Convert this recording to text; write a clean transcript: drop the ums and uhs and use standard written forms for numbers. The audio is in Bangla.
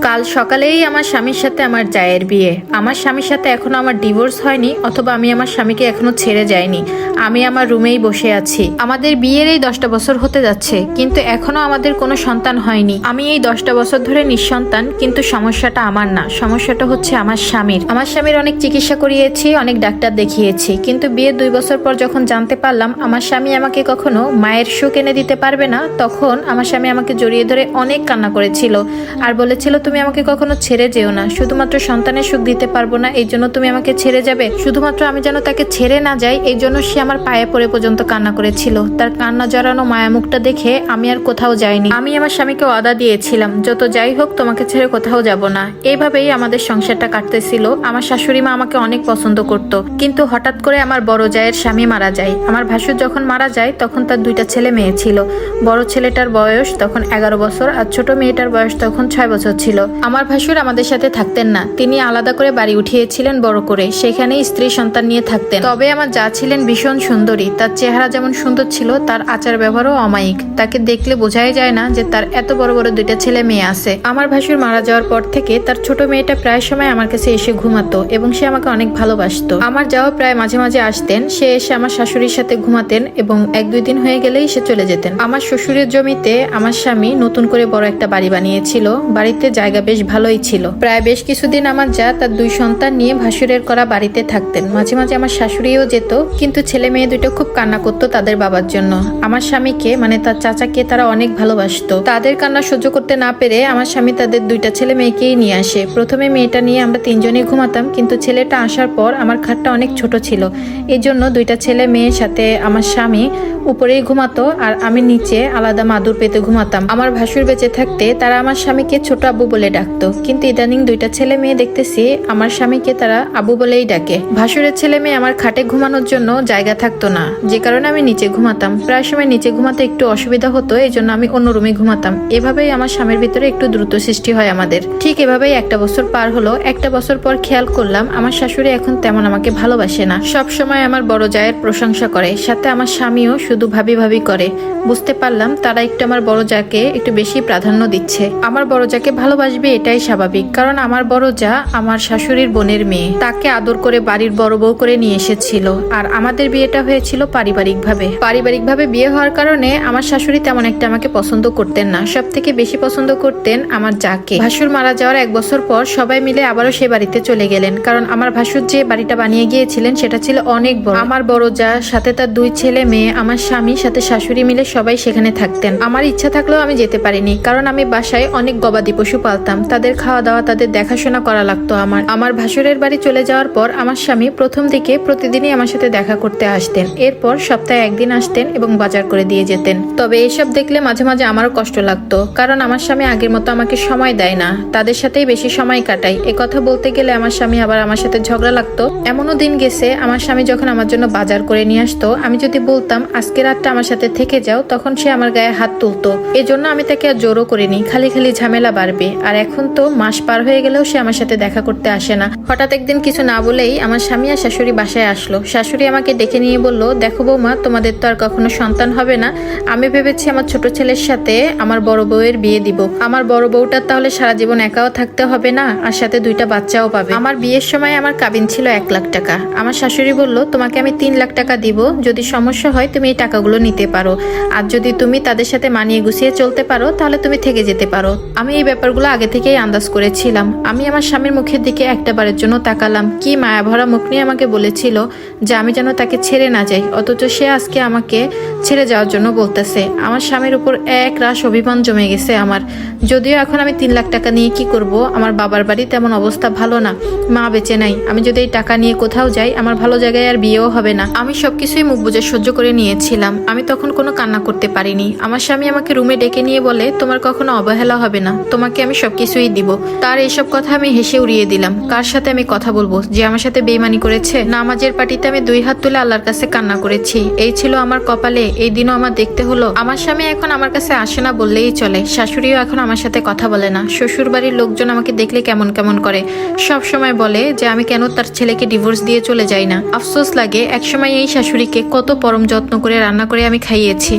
কাল সকালেই আমার স্বামীর সাথে আমার জায়ের বিয়ে। আমার স্বামীর সাথে এখনো আমার ডিভোর্স হয়নি, অথবা আমি আমার স্বামীকে এখনো ছেড়ে যাইনি। আমি আমার রুমেই বসে আছি। আমাদের বিয়ের এই 10টা বছর হতে যাচ্ছে, কিন্তু এখনো আমাদের কোনো সন্তান হয়নি। আমি এই 10টা বছর ধরে নিঃসন্তান, কিন্তু সমস্যাটা আমার না, সমস্যাটা হচ্ছে আমার স্বামীর। আমার স্বামীর অনেক চিকিৎসা করিয়েছি, অনেক ডাক্তার দেখিয়েছি, কিন্তু বিয়ের 2 বছর পর যখন জানতে পারলাম আমার স্বামী আমাকে কখনো মায়ের সুখ এনে দিতে পারবে না, তখন আমার স্বামী আমাকে জড়িয়ে ধরে অনেক কান্না করেছিল আর বলেছিল, তুমি আমাকে কখনো ছেড়ে যেও না, শুধুমাত্র সন্তানের সুখ দিতে পারবো না এই জন্য তুমি আমাকে ছেড়ে যাবে। শুধুমাত্র আমি যেন তাকে ছেড়ে না যাই এই জন্য সে আমার পায়ে পড়ে পর্যন্ত কান্না করেছিল। তার কান্না জড়ানো মায়া মুখটা দেখে আমি আর কোথাও যাইনি। আমি আমার স্বামীকে ওয়াদা দিয়েছিলাম, যত যাই হোক তোমাকে ছেড়ে কোথাও যাব না। এইভাবেই আমাদের সংসারটা কাটতেছিল। আমার শাশুড়ি মা আমাকে অনেক পছন্দ করত, কিন্তু হঠাৎ করে আমার বড় জায়ের স্বামী মারা যায়। আমার ভাসুর যখন মারা যায় তখন তার 2টা ছেলে মেয়ে ছিল। বড় ছেলেটার বয়স তখন 11 বছর আর ছোট মেয়েটার বয়স তখন 6 বছর ছিল। আমার ভাসুর আমাদের সাথে থাকতেন না, তিনি আলাদা করে বাড়ি উঠিয়েছিলেন বড় করে, সেখানে স্ত্রী সন্তান নিয়ে থাকতেন। তবে আমার যা ছিলেন ভীষণ সুন্দরী, তার চেহারা যেমন সুন্দর ছিল তার আচার ব্যবহারও অমায়িক। তাকে দেখলে বোঝাই যায় না যে তার এত বড় বড় 2টা ছেলে মেয়ে আছে। আমার ভাসুর মারা যাওয়ার পর থেকে তার ছোট মেয়েটা প্রায় সময় আমার কাছে এসে ঘুমাতো এবং সে আমাকে অনেক ভালোবাসতো। আমার যাওয়া প্রায় মাঝে মাঝে আসতেন, সে এসে আমার শাশুড়ির সাথে ঘুমাতেন এবং 1-2 দিন হয়ে গেলেই সে চলে যেতেন। আমার শ্বশুরের জমিতে আমার স্বামী নতুন করে বড় একটা বাড়ি বানিয়েছিল। বাড়িতে জায়গা বেশ ভালোই ছিল। প্রায় বেশ কিছুদিন আমার যা তার 2 সন্তান নিয়ে ভাসুরের করা বাড়িতে থাকতেন। মাঝে মাঝে আমার শাশুড়িও যেত, কিন্তু ছেলে মেয়ে 2টো খুব কান্না করতো তাদের বাবার জন্য। আমার স্বামীকে মানে তার চাচাকে তারা অনেক ভালোবাসতো। তাদের কান্না সহ্য করতে না পেরে আমার স্বামী তাদের 2টা ছেলে মেয়েকেই নিয়ে আসে। প্রথমে মেয়েটা নিয়ে আমরা 3 জনই ঘুমাতাম, কিন্তু ছেলেটা আসার পর আমার খাটটা অনেক ছোট ছিল, এই জন্য 2টা ছেলে মেয়ের সাথে আমার স্বামী উপরেই ঘুমাতো আর আমি নিচে আলাদা মাদুর পেতে ঘুমাতাম। আমার ভাসুর বেঁচে থাকতে তারা আমার স্বামীকে ছোট আব্বু বলে ডাকতো, কিন্তু ইদানিং 2টা ছেলে মেয়ে দেখতেছি আমার স্বামীকে তারা আব্বু বলেই ডাকে। ভাসুরের ছেলে মেয়ে আমার খাটে ঘুমানোর জন্য জায়গা থাকতো না, যে কারণে আমি নিচে ঘুমাতাম। প্রায় সময় নিচে ঘুমাতে একটু অসুবিধা হতো, এই জন্য আমি অন্য রুমে ঘুমাতাম। এভাবেই আমার স্বামীর ভিতরে একটু দ্রুত সৃষ্টি হয় আমাদের। ঠিক এভাবেই 1টা বছর পার হলো। 1টা বছর পর খেয়াল করলাম আমার শাশুড়ি এখন তেমন আমাকে ভালোবাসে না। সব সময় আমার বড় জায়ের প্রশংসা করে, সাথে আমার স্বামীও শুধু ভাবি ভাবি করে। বুঝতে পারলাম তারা একটু আমার বড় জাকে একটু বেশি প্রাধান্য দিচ্ছে। আমার বড় জাকে ভালোবাসবে এটাই স্বাভাবিক, কারণ আমার বড় যা আমার শাশুড়ির বোনের মেয়ে, তাকে আদর করে বাড়ির বড় বউ করে নিয়ে এসেছিল। আর আমাদের বিয়েটা হয়েছিল পারিবারিকভাবে বিয়ে হওয়ার কারণে আমার শাশুড়ি তেমন একটা আমাকে পছন্দ করতেন না, সব থেকে বেশি পছন্দ করতেন আমার জাকে। ভাসুর মারা যাওয়ার 1 বছর পর সবাই মিলে আবারও সে বাড়িতে চলে গেলেন, কারণ আমার ভাসুর যে বাড়িটা বানিয়ে গিয়েছিলেন সেটা ছিল অনেক বড়। আমার বড় যা সাথে তার 2 ছেলে মেয়ে, আমার স্বামী সাথে শাশুড়ি মিলে সবাই সেখানে থাকতেন। আমার ইচ্ছা থাকলেও আমি যেতে পারিনি, কারণ আমি বাসায় অনেক গবাদি পশু পালতাম, তাদের খাওয়া দাওয়া তাদের দেখাশোনা করা লাগতো আমার ভাসুরের বাড়ি চলে যাওয়ার পর আমার স্বামী প্রথম দিকে প্রতিদিনই আমার সাথে দেখা করতে আসতেন, এরপর সপ্তাহে 1 দিন আসতেন এবং বাজার করে দিয়ে যেতেন। তবে এসব দেখলে মাঝে মাঝে আমারও কষ্ট লাগতো, কারণ আমার স্বামী আগের মতো আমাকে সময় দেয় না, তাদের সাথেই বেশি সময় কাটাই। এ কথা বলতে গেলে আমার স্বামী আবার আমার সাথে ঝগড়া লাগতো। এমনও দিন গেছে আমার স্বামী যখন আমার জন্য বাজার করে নিয়ে আসতো, আমি যদি বলতাম আজকে রাতটা আমার সাথে থেকে যাও, তখন সে আমার গায়ে হাত তুলতো। এজন্য আমি তাকে আর জোরও করিনি, খালি খালি ঝামেলা বাড়বে। আর এখন তো মাস পার হয়ে গেলেও সে আমার সাথে দেখা করতে আসে না। হঠাৎ একদিন কিছু না বলেই আমার স্বামী আর শাশুড়ি বাসায় আসলো। শাশুড়ি আমাকে ডেকে নিয়ে বলল, দেখো বৌমা, তোমাদের তো আর কখনো সন্তান হবে না, আমি ভেবেছি আমার ছোট ছেলের সাথে আমার বড় বউয়ের বিয়ে দিব। আমার বড় বউটার তাহলে সারা জীবন একাও থাকতে হবে না, আর সাথে 2টা বাচ্চাও পাবে। আমার বিয়ের সময় আমার কাবিন ছিল 1 লাখ টাকা। আমার শাশুড়ি বলল, তোমাকে আমি 3 লাখ টাকা দিব, যদি সমস্যা হয় তুমি এই টাকাগুলো নিতে পারো, আর যদি তুমি তাদের সাথে মানিয়ে গুছিয়ে চলতে পারো তাহলে তুমি থেকে যেতে পারো। আমি এই ব্যাপারগুলো আগে থেকেই আন্দাজ করেছিলাম। আমি আমার স্বামীর মুখের দিকে একটা বারের জন্য তাকালাম, কি মায়া ভরা মুখ নিয়ে আমাকে বলেছিল যে আমি যেন তাকে ছেড়ে না যাই, অথচ সে আজকে আমাকে ছেড়ে যাওয়ার জন্য বলতেছে। আমার স্বামীর উপর এক রাশ অভিমান জমে গেছে আমার। যদিও এখন আমি 3 লাখ টাকা নিয়ে কি করব, আমার বাবার বাড়ি তেমন অবস্থা ভালো না, মা বেঁচে নাই। আমি যদি এই টাকা নিয়ে কোথাও যাই আমার ভালো জায়গায় আর বিয়েও হবে না। আমি সবকিছুই মুখ বুজে সহ্য করে নিয়েছিলাম, আমি তখন কোনো কান্না করতে পারিনি। আমার স্বামী আমাকে রুমে ডেকে নিয়ে বলে, তোমার কখনো অবহেলা হবে না, তোমাকে আমি সবকিছুই দিব। তার এইসব কথা আমি হেসে উড়িয়ে দিলাম। কার সাথে আমি কথা বলবো যে আমার সাথে বেইমানি করেছে? নামাজের পাটিতে আমি 2 হাত তুলে আল্লাহর কাছে কান্না করেছি, এই ছিল আমার কপালে, এই দিনও আমার দেখতে হলো। আমার স্বামী এখন আমার কাছে আসে না বললেই চলে, শাশুড়িও এখন আমার সাথে কথা বলে না। শ্বশুর বাড়ির লোকজন আমাকে দেখলে কেমন কেমন করে, সব সময় বলে যে আমি কেন তার ছেলেকে ডিভোর্স দিয়ে চলে যাই না। আফসোস লাগে, একসময় এই শাশুড়িকে কত পরম যত্ন করে রান্না করে আমি খাইয়েছি।